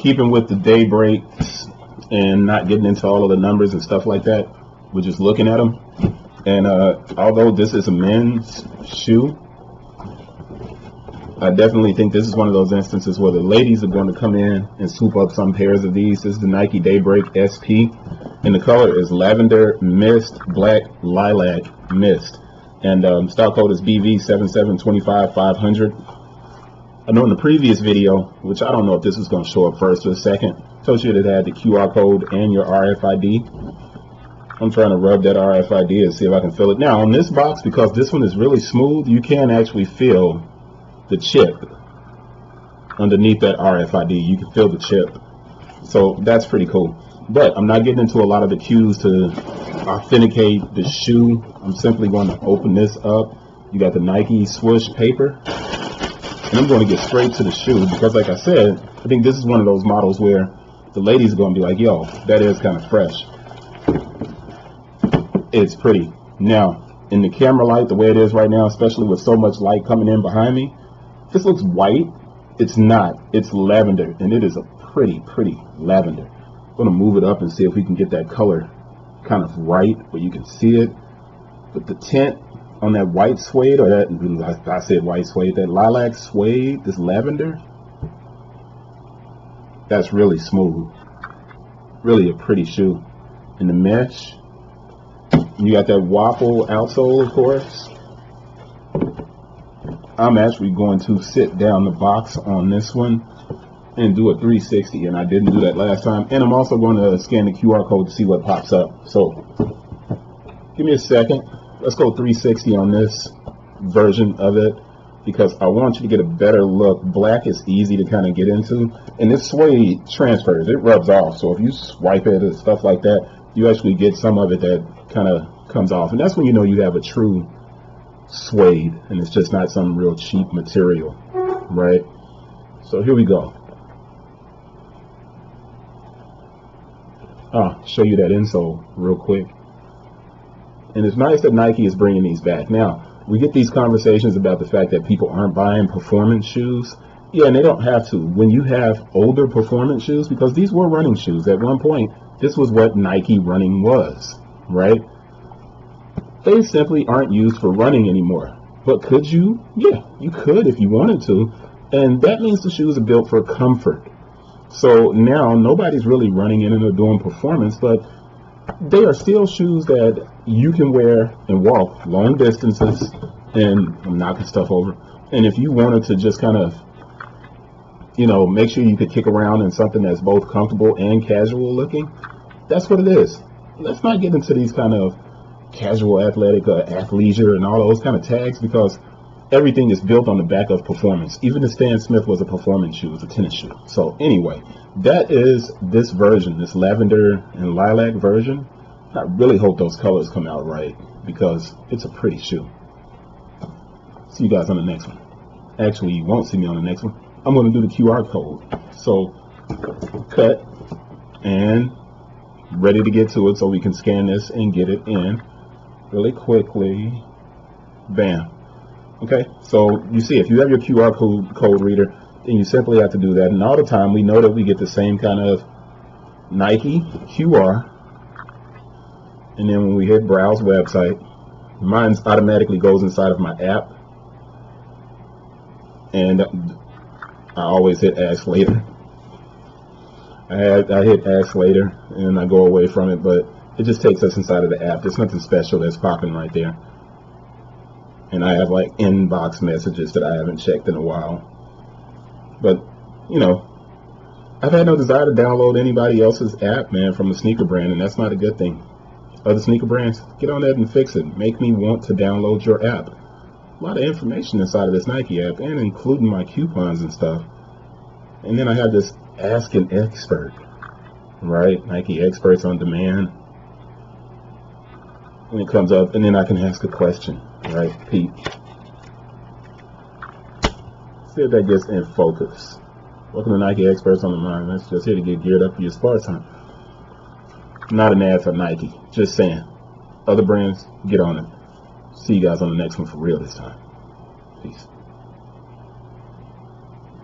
keeping with the Daybreaks and not getting into all of the numbers and stuff like that, we're just looking at them. And although this is a men's shoe, I definitely think this is one of those instances where the ladies are going to come in and swoop up some pairs of these. This is the Nike Daybreak SP, and the color is Lavender Mist Black-Lilac Mist, and stock code is BV7725-500. I know in the previous video, which I don't know if this is going to show up first or second, told you that it had the QR code and your RFID. I'm trying to rub that RFID and see if I can feel it. Now on this box, because this one is really smooth, you can actually feel the chip underneath that RFID. You can feel the chip, so that's pretty cool. But I'm not getting into a lot of the cues to authenticate the shoe. I'm simply going to open this up. You got the Nike swoosh paper, and I'm going to get straight to the shoe because, like I said, I think this is one of those models where the ladies are going to be like, yo, that is kind of fresh. It's pretty. Now in the camera light, the way it is right now, especially with so much light coming in behind me, this looks white. It's not. It's lavender, and it is a pretty lavender. I'm going to move it up and see if we can get that color kind of right where you can see it. But the tint on that white suede, or that, I said white suede, that lilac suede, this lavender, that's really smooth. Really a pretty shoe. And the mesh, you got that waffle outsole, of course. I'm actually going to sit down the box on this one and do a 360, and I didn't do that last time. And I'm also going to scan the QR code to see what pops up. So give me a second. Let's go 360 on this version of it because I want you to get a better look. Black is easy to kind of get into, and this suede transfers. It rubs off. So if you swipe it and stuff like that, you actually get some of it that kind of comes off, and that's when you know you have a true suede and it's just not some real cheap material, right? So here we go. I'll show you that insole real quick. And it's nice that Nike is bringing these back. Now we get these conversations about the fact that people aren't buying performance shoes. Yeah, and they don't have to. When you have older performance shoes, because these were running shoes at one point, this was what Nike running was, right? They simply aren't used for running anymore. But could you? Yeah, you could if you wanted to. And that means the shoes are built for comfort. So now nobody's really running in and or doing performance, but they are still shoes that you can wear and walk long distances. And I'm knocking stuff over. And if you wanted to just kind of, you know, make sure you could kick around in something that's both comfortable and casual looking, that's what it is. Let's not get into these kind of casual athletic athleisure and all those kind of tags, because everything is built on the back of performance. Even the Stan Smith was a performance shoe, it was a tennis shoe. So anyway, that is this version, this lavender and lilac version. I really hope those colors come out right because it's a pretty shoe. See you guys on the next one. Actually, you won't see me on the next one. I'm going to do the QR code. So cut and ready to get to it so we can scan this and get it in really quickly. Bam. Okay, so you see, if you have your QR code reader, then you simply have to do that. And all the time we know that we get the same kind of Nike QR, and then when we hit browse website, mine automatically goes inside of my app, and I always hit ask later. I hit ask later and I go away from it, but it just takes us inside of the app. There's nothing special that's popping right there. And I have like inbox messages that I haven't checked in a while. But, you know, I've had no desire to download anybody else's app, man, from a sneaker brand, and that's not a good thing. Other sneaker brands, get on that and fix it. Make me want to download your app. A lot of information inside of this Nike app, and including my coupons and stuff. And then I have this Ask an Expert, right? Nike Experts on Demand. And it comes up, and then I can ask a question, right? Pete. See if that gets in focus. Welcome to Nike Experts on Demand. That's just here to get geared up for your sports time. Not an ad for Nike. Just saying. Other brands, get on it. See you guys on the next one for real this time. Peace.